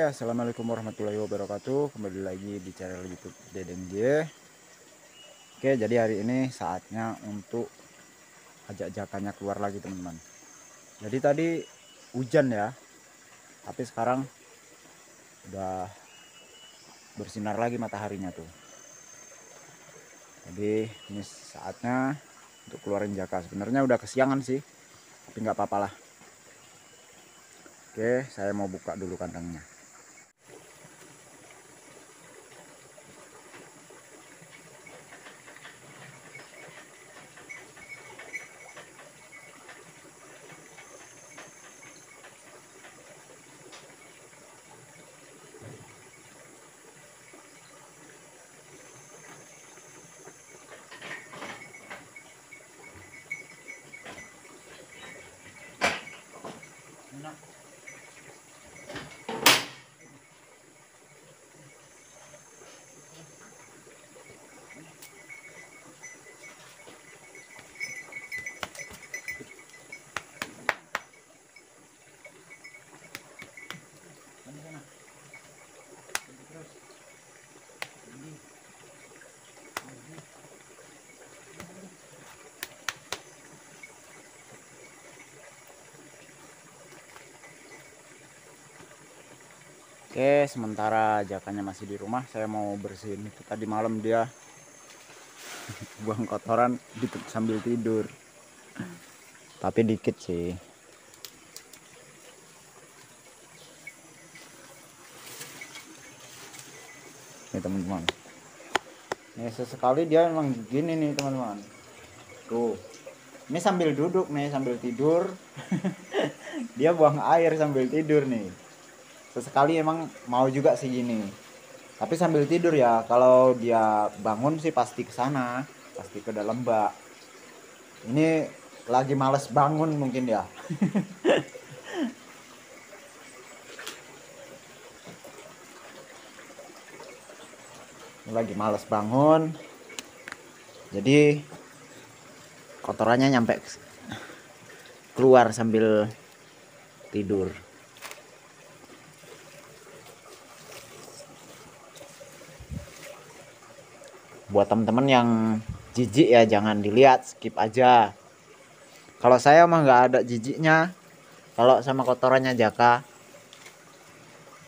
Assalamualaikum warahmatullahi wabarakatuh. Kembali lagi di channel YouTube Dedeng J. Oke, jadi hari ini saatnya untuk ajak jakannya keluar lagi, teman-teman. Jadi tadi hujan ya, tapi sekarang udah bersinar lagi mataharinya tuh. Jadi ini saatnya untuk keluarin jaka. Sebenarnya udah kesiangan sih, tapi nggak apa-apa lah. Oke, saya mau buka dulu kandangnya. Oke, sementara jakannya masih di rumah, saya mau bersihin. Itu tadi malam dia buang kotoran sambil tidur, tapi dikit sih. Nih teman-teman, nih sesekali dia emang gini nih teman-teman. Tuh, ini sambil duduk nih, sambil tidur. Dia buang air sambil tidur nih. Sesekali emang mau juga sih gini, tapi sambil tidur ya. Kalau dia bangun sih pasti ke sana, pasti ke dalam bak. Ini lagi males bangun mungkin ya. Lagi males bangun, jadi kotorannya nyampe keluar sambil tidur. Buat temen-temen yang jijik ya, jangan dilihat, skip aja. Kalau saya mah nggak ada jijiknya kalau sama kotorannya jaka,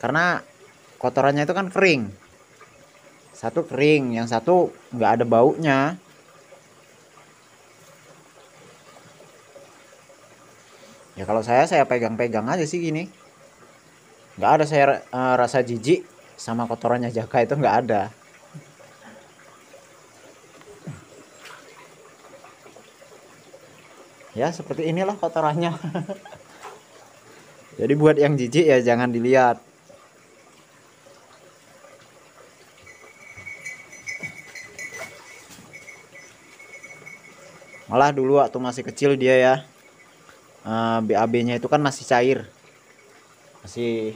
karena kotorannya itu kan kering. Satu kering, yang satu nggak ada baunya. Ya kalau saya pegang-pegang aja sih gini. Nggak ada saya rasa jijik sama kotorannya jaka, itu nggak ada. Ya seperti inilah kotorannya. Jadi buat yang jijik ya jangan dilihat. Malah dulu waktu masih kecil dia ya, BAB-nya itu kan masih cair, masih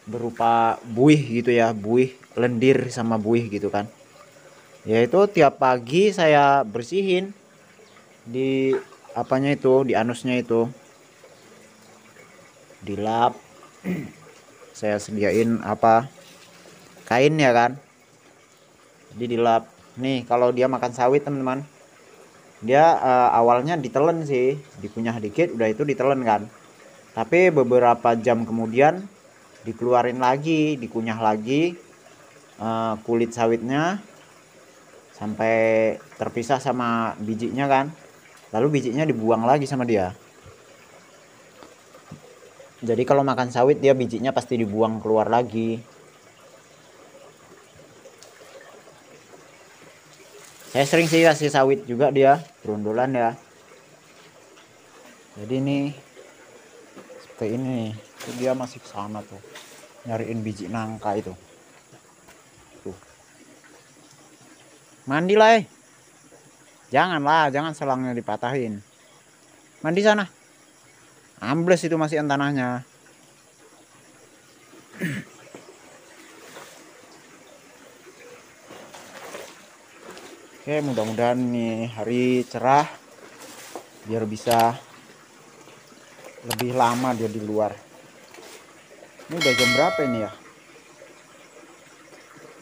berupa buih gitu ya, buih lendir sama buih gitu kan. Ya itu tiap pagi saya bersihin di apanya itu, di anusnya itu, dilap. Saya sediain apa, kain ya kan, jadi dilap. Nih kalau dia makan sawit teman-teman, dia awalnya ditelen sih, dikunyah dikit udah itu ditelen kan, tapi beberapa jam kemudian dikeluarin lagi, dikunyah lagi kulit sawitnya sampai terpisah sama bijinya kan, lalu bijinya dibuang lagi sama dia. Jadi kalau makan sawit dia bijinya pasti dibuang keluar lagi. Saya sering sih kasih sawit juga, dia berundulan ya. Jadi ini seperti ini, itu dia masih ke sana tuh nyariin biji nangka itu. Tuh. Mandi lah, janganlah, jangan selangnya dipatahin. Mandi sana. Ambles itu masih tanahnya. Oke, mudah-mudahan nih hari cerah biar bisa lebih lama dia di luar. Ini udah jam berapa ini ya?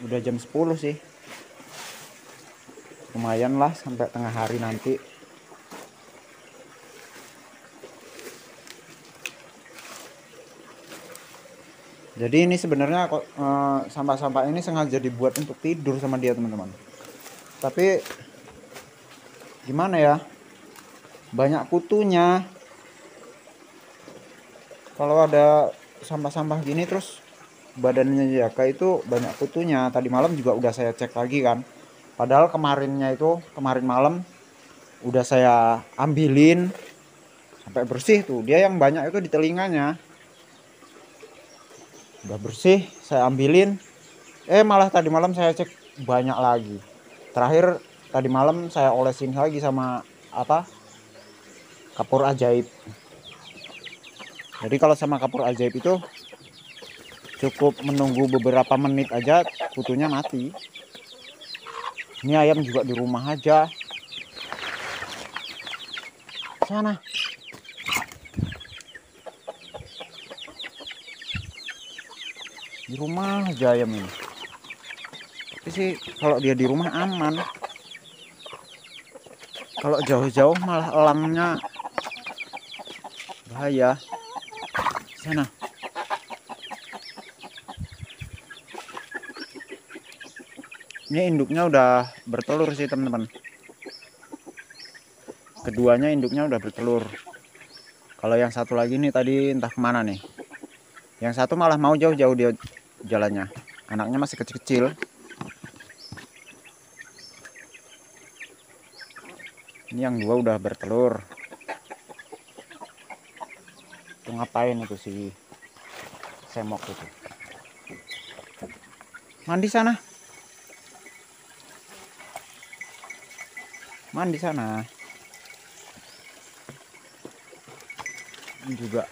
Udah jam 10 sih. Lumayan lah sampai tengah hari nanti. Jadi ini sebenarnya sampah-sampah ini sengaja dibuat untuk tidur sama dia, teman-teman. Tapi gimana ya? Banyak kutunya. Kalau ada sampah-sampah gini terus badannya Jaka itu banyak kutunya. Tadi malam juga udah saya cek lagi kan. Padahal kemarin malam udah saya ambilin sampai bersih tuh. Dia yang banyak itu di telinganya. Udah bersih, saya ambilin. Malah tadi malam saya cek banyak lagi. Terakhir tadi malam saya olesin lagi sama kapur ajaib. Jadi kalau sama kapur ajaib itu cukup menunggu beberapa menit aja kutunya mati. Ini ayam juga di rumah aja. Sana. Di rumah aja ayam ini. Tapi sih kalau dia di rumah aman. Kalau jauh-jauh malah elangnya bahaya. Sana. Ini induknya udah bertelur sih, teman-teman. Keduanya induknya udah bertelur. Kalau yang satu lagi nih tadi entah kemana nih. Yang satu malah mau jauh-jauh dia jalannya. Anaknya masih kecil-kecil. Ini yang dua udah bertelur. Itu ngapain itu si semok itu? Mandi sana. Mandi sana. Ini juga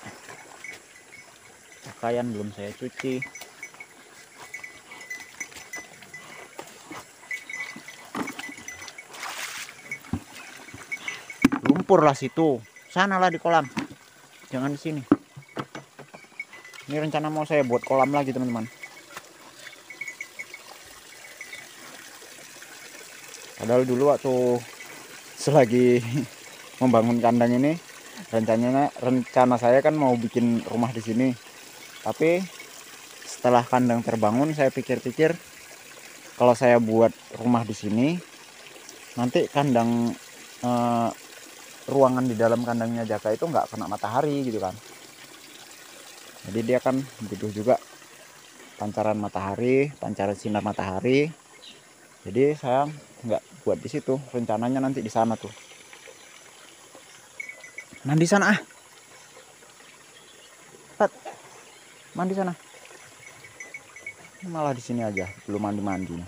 pakaian belum saya cuci. Lumpur lah situ. Sanalah di kolam. Jangan di sini. Ini rencana mau saya buat kolam lagi, teman-teman. Padahal dulu waktu selagi membangun kandang ini rencana saya kan mau bikin rumah di sini. Tapi setelah kandang terbangun saya pikir-pikir kalau saya buat rumah di sini nanti kandang ruangan di dalam kandangnya Jaka itu nggak kena matahari gitu kan. Jadi dia kan butuh juga pancaran matahari, pancaran sinar matahari. Jadi saya nggak buat di situ, rencananya nanti di sana tuh. Mandi sana ah. Pat. Mandi sana. Malah di sini aja, belum mandi-mandi.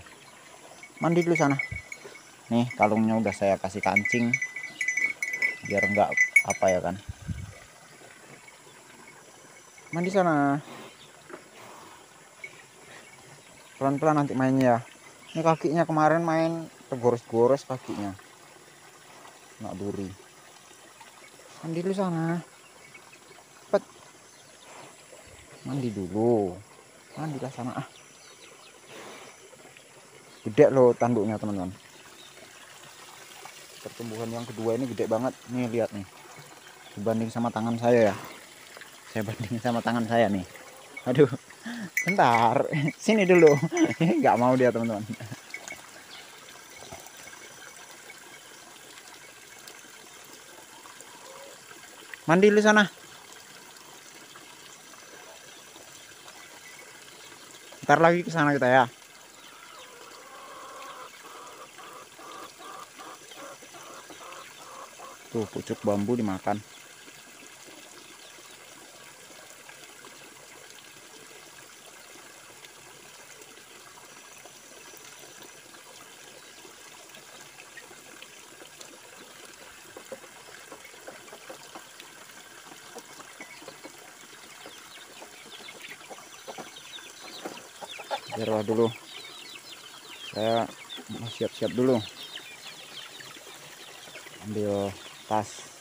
Mandi dulu sana. Nih, kalungnya udah saya kasih kancing biar nggak apa ya kan. Mandi sana. Pelan-pelan nanti mainnya ya. Ini kakinya kemarin main tergores-gores kakinya. Nggak duri. Mandi dulu sana. Cepet. Mandi dulu. Mandilah sana ah. Gede loh tanduknya, teman-teman. Pertumbuhan yang kedua ini gede banget. Nih lihat nih. Dibanding sama tangan saya ya. Saya bandingin sama tangan saya nih. Aduh. Bentar. Sini dulu. Nggak mau dia, teman-teman. Mandi dulu sana. Ntar lagi ke sana kita ya. Tuh pucuk bambu dimakan. Biarlah dulu. Saya mau siap-siap dulu. Ambil tas.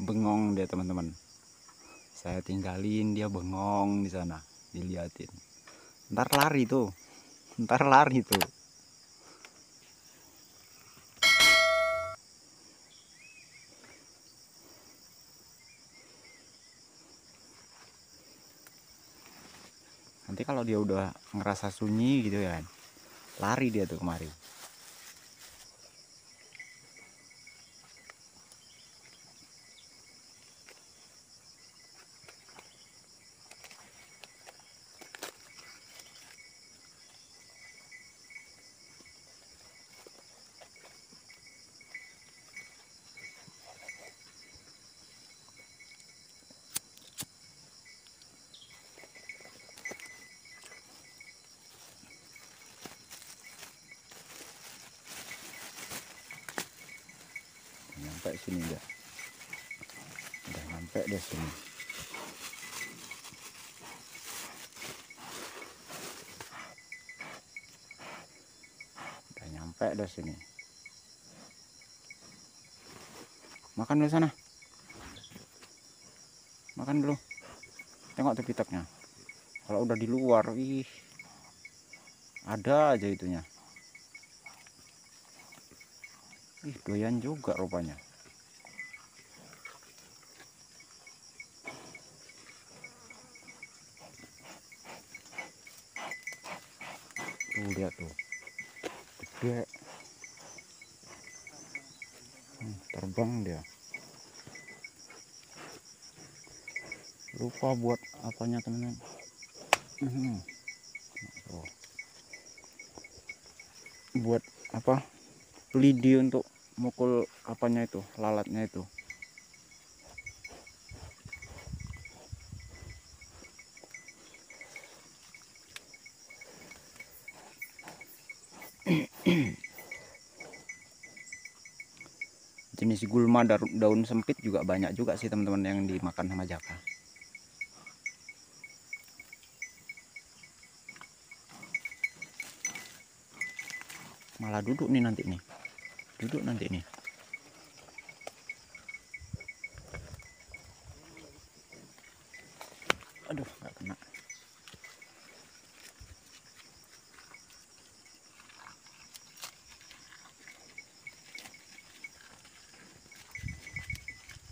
Bengong dia, teman-teman. Saya tinggalin dia bengong di sana. diliatin. Ntar lari tuh, ntar lari tuh. Nanti kalau dia udah ngerasa sunyi gitu ya, lari dia tuh kemari. Nyampe sini dia, udah nyampe deh sini. Udah nyampe deh sini. Makan dulu sana, makan dulu. Tengok tuh pitaknya. Kalau udah di luar, ih, ada aja itunya. Ih, doyan juga rupanya. Tuh lihat tuh, gede. Terbang dia. Lupa buat apanya teman-teman. Tuh. Buat apa? Lidi untuk mukul apanya itu, lalatnya itu. Jenis gulma daun sempit juga banyak juga sih teman-teman yang dimakan sama jaka. Malah duduk nih nanti nih, duduk nanti nih. Aduh, nggak kena.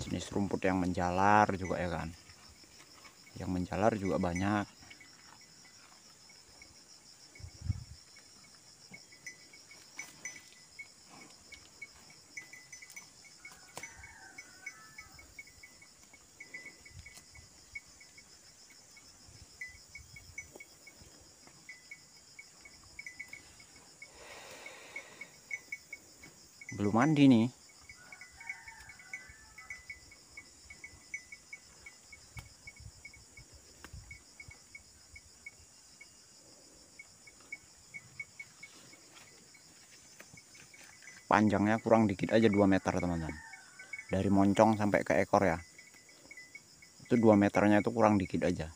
Jenis rumput yang menjalar juga ya kan, yang menjalar juga banyak. Belum mandi nih. Panjangnya kurang dikit aja 2 meter teman-teman. Dari moncong sampai ke ekor ya, itu 2 meternya itu kurang dikit aja.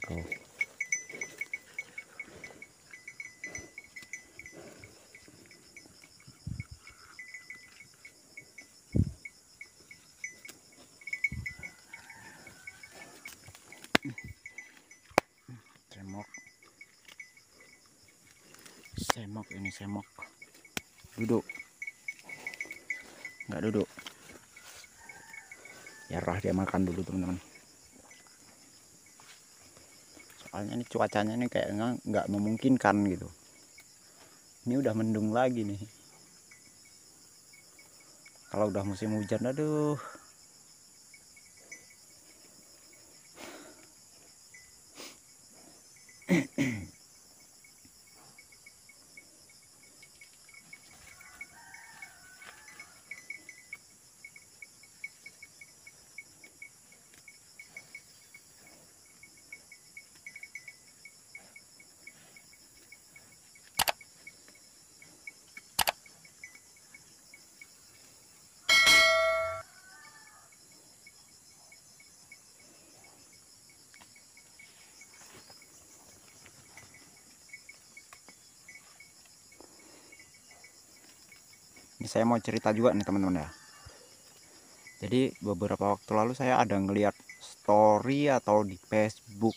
Tuh. Semok ini, semok. Duduk. Nggak duduk. Biarlah dia makan dulu teman-teman. Soalnya ini cuacanya ini kayak nggak memungkinkan gitu. Ini udah mendung lagi nih. Kalau udah musim hujan, aduh. Ini saya mau cerita juga nih teman-teman ya. Jadi beberapa waktu lalu saya ada ngeliat story atau di Facebook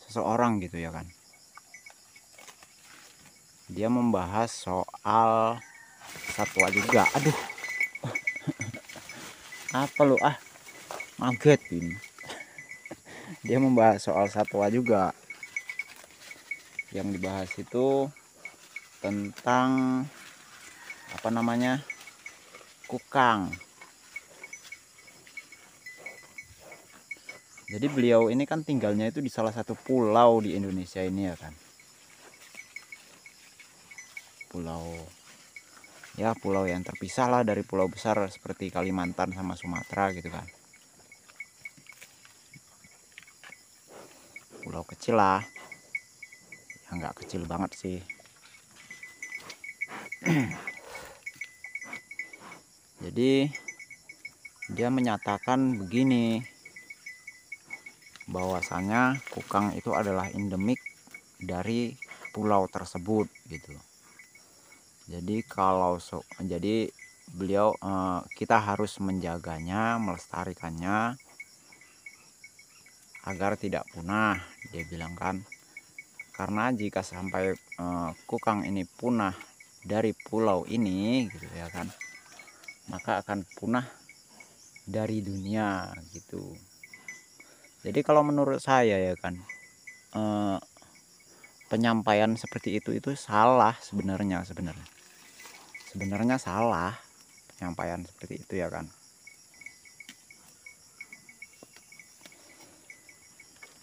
seseorang gitu ya kan. Dia membahas soal satwa juga. Aduh, apa lu maget ini. Dia membahas soal satwa juga. Yang dibahas itu tentang apa namanya, kukang. Jadi beliau ini kan tinggalnya itu di salah satu pulau di Indonesia ini ya kan. Pulau yang terpisah lah dari pulau besar seperti Kalimantan sama Sumatera gitu kan. Pulau kecil lah, ya nggak kecil banget sih. Jadi dia menyatakan begini, bahwasanya kukang itu adalah endemik dari pulau tersebut gitu. Jadi jadi beliau kita harus menjaganya, melestarikannya agar tidak punah, dia bilang kan. Karena jika sampai kukang ini punah dari pulau ini gitu ya kan, maka akan punah dari dunia gitu. Jadi kalau menurut saya ya kan, penyampaian seperti itu salah sebenarnya salah penyampaian seperti itu ya kan.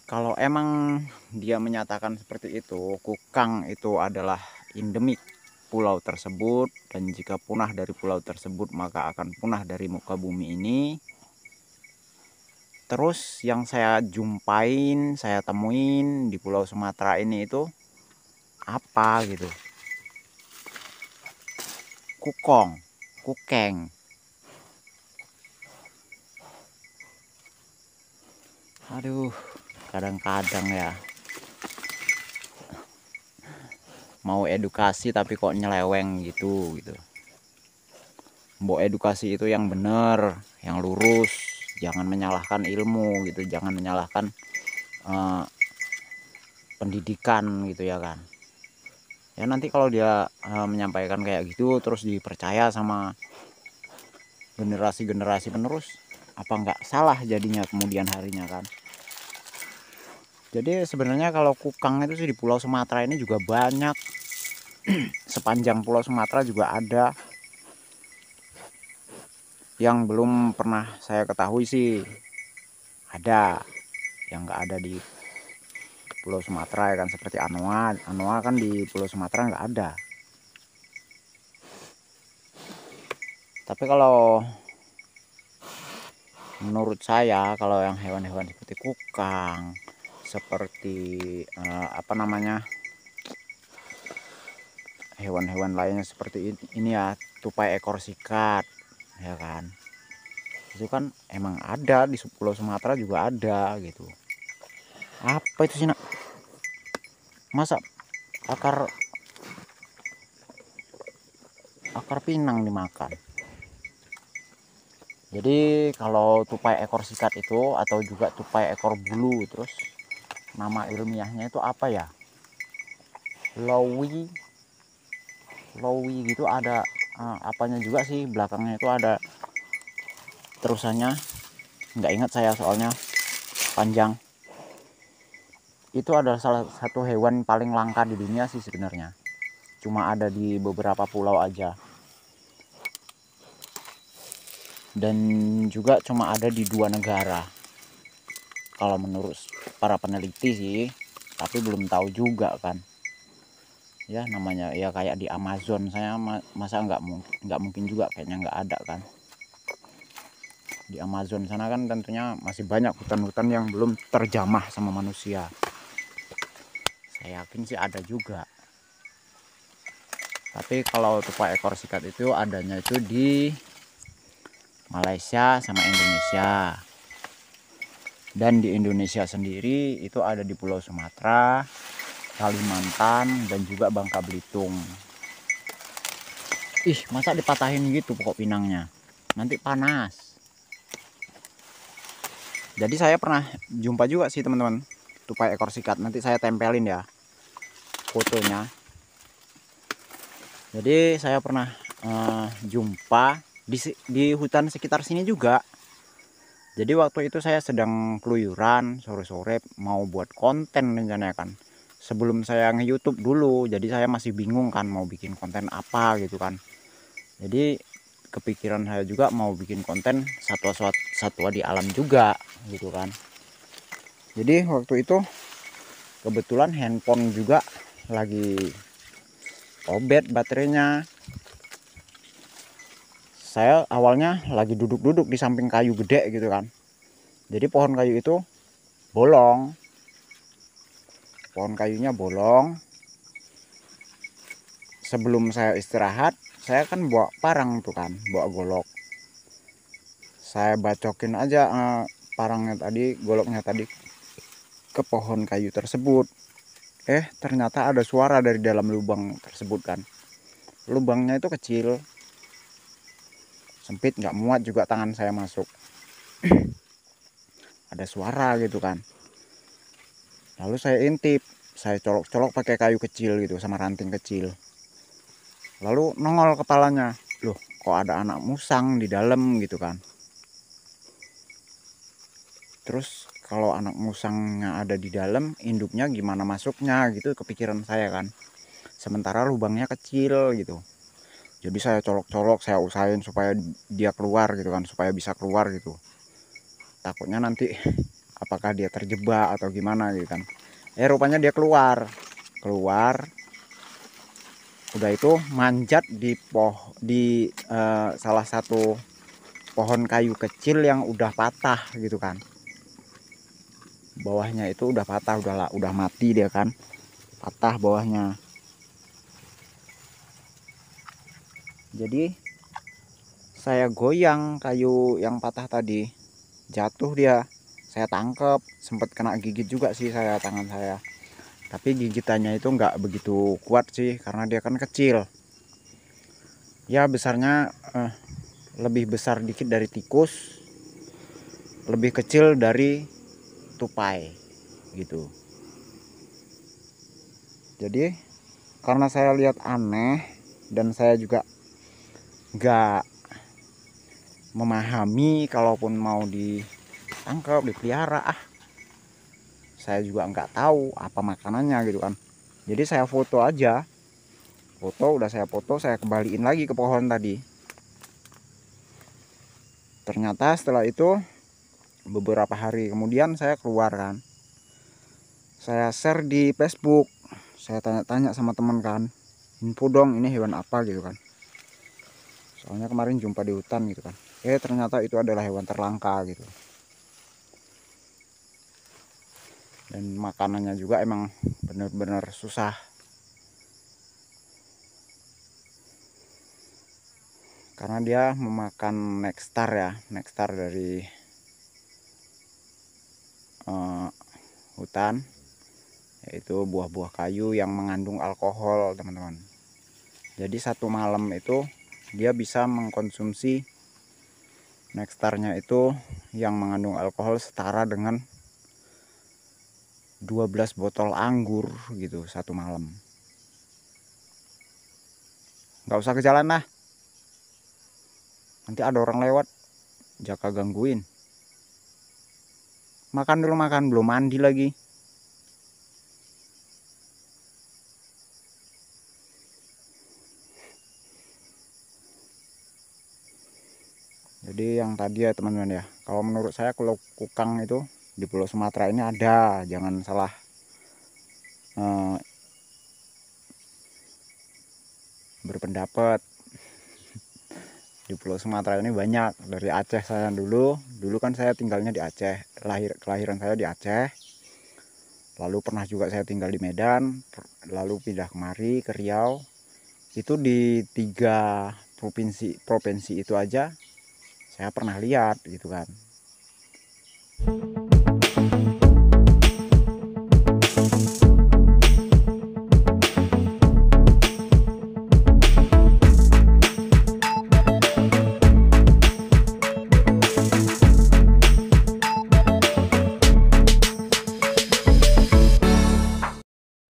Kalau emang dia menyatakan seperti itu, kukang itu adalah endemik pulau tersebut, dan jika punah dari pulau tersebut maka akan punah dari muka bumi ini. Terus yang saya temuin di Pulau Sumatera ini itu apa gitu? Kukeng. Aduh, kadang-kadang ya mau edukasi tapi kok nyeleweng gitu. Mau edukasi itu yang benar, yang lurus, jangan menyalahkan ilmu gitu, jangan menyalahkan pendidikan gitu ya kan. Ya nanti kalau dia menyampaikan kayak gitu terus dipercaya sama generasi-generasi penerus, apa nggak salah jadinya kemudian harinya kan. Jadi sebenarnya kalau kukang itu sih di Pulau Sumatera ini juga banyak. Sepanjang Pulau Sumatera juga ada. Yang belum pernah saya ketahui sih ada, yang nggak ada di Pulau Sumatera ya kan, seperti anoa kan di Pulau Sumatera nggak ada. Tapi kalau menurut saya, kalau yang hewan-hewan seperti kukang, seperti hewan-hewan lainnya seperti ini ya, tupai ekor sikat ya kan, itu kan emang ada di Pulau Sumatera juga ada gitu. Apa itu sih nak, masa akar pinang dimakan? Jadi kalau tupai ekor sikat itu, atau juga tupai ekor bulu, terus nama ilmiahnya itu apa ya, lowi gitu, ada apanya juga sih belakangnya itu ada terusannya, nggak ingat saya soalnya panjang. Itu adalah salah satu hewan paling langka di dunia sih sebenarnya, cuma ada di beberapa pulau aja, dan juga cuma ada di 2 negara kalau menurut para peneliti sih, tapi belum tahu juga kan ya, namanya ya kayak di Amazon. Saya masa nggak mungkin juga, kayaknya nggak ada kan di Amazon sana kan, tentunya masih banyak hutan-hutan yang belum terjamah sama manusia. Saya yakin sih ada juga, tapi kalau tupai ekor sikat itu adanya itu di Malaysia sama Indonesia, dan di Indonesia sendiri itu ada di Pulau Sumatera, Kalimantan, dan juga Bangka Belitung. Ih, masa dipatahin gitu pokok pinangnya, nanti panas. Jadi saya pernah jumpa juga sih teman-teman, tupai ekor sikat. Nanti saya tempelin ya fotonya. Jadi saya pernah jumpa di hutan sekitar sini juga. Jadi waktu itu saya sedang keluyuran sore-sore mau buat konten rencananya kan. Sebelum saya nge-YouTube dulu, jadi saya masih bingung kan mau bikin konten apa gitu kan. Jadi kepikiran saya juga mau bikin konten satwa di alam juga gitu kan. Jadi waktu itu kebetulan handphone juga lagi obet baterainya. Saya awalnya lagi duduk-duduk di samping kayu gede gitu kan. Jadi pohon kayu itu bolong. Pohon kayunya bolong. Sebelum saya istirahat, saya kan bawa parang tuh kan, bawa golok. Saya bacokin aja parangnya tadi, goloknya tadi ke pohon kayu tersebut. Ternyata ada suara dari dalam lubang tersebut kan. Lubangnya itu kecil, sempit, nggak muat juga tangan saya masuk. Ada suara gitu kan. Lalu saya intip, saya colok-colok pakai kayu kecil gitu sama ranting kecil. Lalu nongol kepalanya, loh kok ada anak musang di dalam gitu kan. Terus kalau anak musangnya ada di dalam, induknya gimana masuknya gitu, kepikiran saya kan. Sementara lubangnya kecil gitu. Jadi saya colok-colok, saya usahain supaya dia keluar gitu kan, supaya bisa keluar gitu. Takutnya nanti apakah dia terjebak atau gimana gitu kan. Rupanya dia keluar. Udah itu manjat di salah satu pohon kayu kecil yang udah patah gitu kan. Bawahnya itu udah patah, udah mati dia kan. Patah bawahnya. Jadi saya goyang kayu yang patah tadi, jatuh dia. Saya tangkep, sempat kena gigit juga sih saya, tangan saya. Tapi gigitannya itu nggak begitu kuat sih, karena dia kan kecil. Ya besarnya lebih besar dikit dari tikus, lebih kecil dari tupai gitu. Jadi karena saya lihat aneh dan saya juga nggak memahami kalaupun mau ditangkap, dipelihara, saya juga nggak tahu apa makanannya gitu kan. Jadi saya foto aja, udah saya foto, saya kembaliin lagi ke pohon tadi. Ternyata setelah itu beberapa hari kemudian saya keluar kan, saya share di Facebook, saya tanya-tanya sama teman kan, info dong ini hewan apa gitu kan, soalnya kemarin jumpa di hutan gitu kan. Ternyata itu adalah hewan terlangka gitu, dan makanannya juga emang bener-bener susah, karena dia memakan nektar ya, nektar dari hutan, yaitu buah-buah kayu yang mengandung alkohol teman-teman. Jadi satu malam itu dia bisa mengkonsumsi nektarnya itu yang mengandung alkohol setara dengan 12 botol anggur gitu satu malam. Nggak usah ke jalan lah, nanti ada orang lewat, jaga gangguin. Makan dulu, makan, belum mandi lagi. Jadi yang tadi ya teman-teman ya, kalau menurut saya kalau kukang itu di Pulau Sumatera ini ada, jangan salah berpendapat. Di Pulau Sumatera ini banyak. Dari Aceh saya dulu kan saya tinggalnya di Aceh, kelahiran saya di Aceh. Lalu pernah juga saya tinggal di Medan, lalu pindah kemari ke Riau. Itu di 3 provinsi itu aja saya pernah lihat gitu kan.